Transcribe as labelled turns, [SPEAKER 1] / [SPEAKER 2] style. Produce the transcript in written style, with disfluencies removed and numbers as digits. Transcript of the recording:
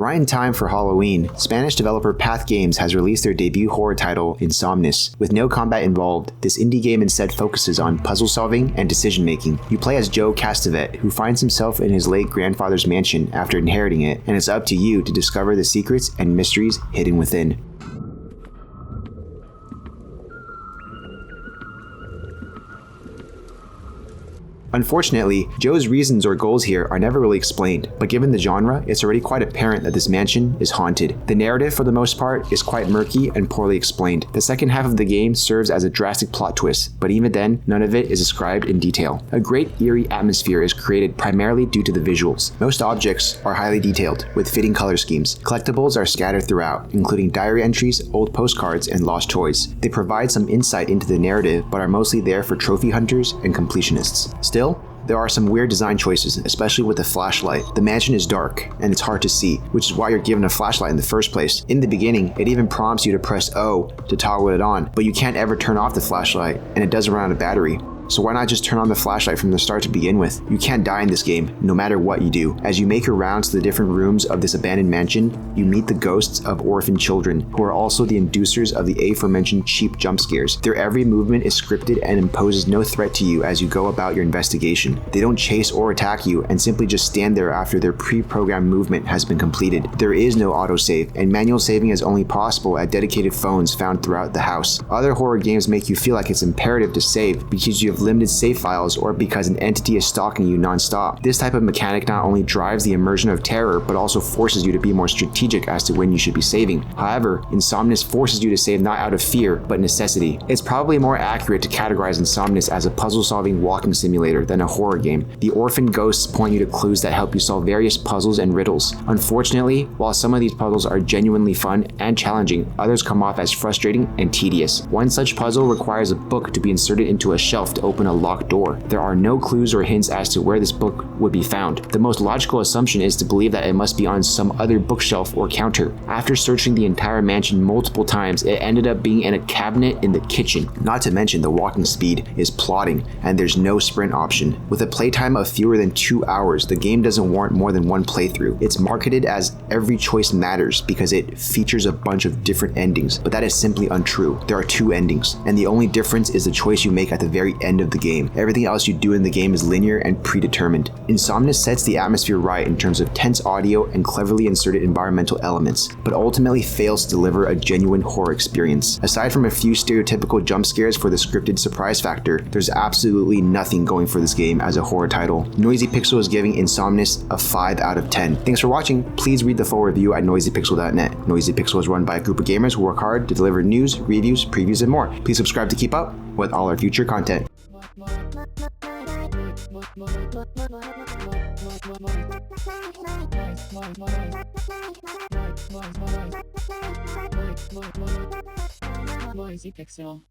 [SPEAKER 1] Right in time for Halloween, Spanish developer Path Games has released their debut horror title, Insomnis. With no combat involved, this indie game instead focuses on puzzle solving and decision making. You play as Joe Castevet, who finds himself in his late grandfather's mansion after inheriting it, and it's up to you to discover the secrets and mysteries hidden within. Unfortunately, Joe's reasons or goals here are never really explained, but given the genre, it's already quite apparent that this mansion is haunted. The narrative, for the most part, is quite murky and poorly explained. The second half of the game serves as a drastic plot twist, but even then, none of it is described in detail. A great eerie atmosphere is created primarily due to the visuals. Most objects are highly detailed, with fitting color schemes. Collectibles are scattered throughout, including diary entries, old postcards, and lost toys. They provide some insight into the narrative, but are mostly there for trophy hunters and completionists. Still, there are some weird design choices, especially with the flashlight. The mansion is dark, and it's hard to see, which is why you're given a flashlight in the first place. In the beginning, it even prompts you to press O to toggle it on, but you can't ever turn off the flashlight, and it doesn't run out of battery. So why not just turn on the flashlight from the start to begin with? You can't die in this game, no matter what you do. As you make your rounds to the different rooms of this abandoned mansion, you meet the ghosts of orphaned children, who are also the inducers of the aforementioned cheap jump scares. Their every movement is scripted and imposes no threat to you as you go about your investigation. They don't chase or attack you and simply just stand there after their pre-programmed movement has been completed. There is no autosave, and manual saving is only possible at dedicated phones found throughout the house. Other horror games make you feel like it's imperative to save because you have limited save files or because an entity is stalking you non-stop. This type of mechanic not only drives the immersion of terror, but also forces you to be more strategic as to when you should be saving. However, Insomnis forces you to save not out of fear, but necessity. It's probably more accurate to categorize Insomnis as a puzzle-solving walking simulator than a horror game. The orphan ghosts point you to clues that help you solve various puzzles and riddles. Unfortunately, while some of these puzzles are genuinely fun and challenging, others come off as frustrating and tedious. One such puzzle requires a book to be inserted into a shelf to open a locked door. There are no clues or hints as to where this book would be found. The most logical assumption is to believe that it must be on some other bookshelf or counter. After searching the entire mansion multiple times, it ended up being in a cabinet in the kitchen. Not to mention the walking speed is plodding, and there's no sprint option. With a playtime of fewer than 2 hours, the game doesn't warrant more than one playthrough. It's marketed as every choice matters because it features a bunch of different endings, but that is simply untrue. There are 2 endings, and the only difference is the choice you make at the very end of the game. Everything else you do in the game is linear and predetermined. Insomnis sets the atmosphere right in terms of tense audio and cleverly inserted environmental elements, but ultimately fails to deliver a genuine horror experience. Aside from a few stereotypical jump scares for the scripted surprise factor, there's absolutely nothing going for this game as a horror title. Noisy Pixel is giving Insomnis a 5 out of 10. Thanks for watching. Please read the full review at noisypixel.net. Noisy Pixel is run by a group of gamers who work hard to deliver news, reviews, previews, and more. Please subscribe to keep up with all our future content.
[SPEAKER 2] Noisy Pixel.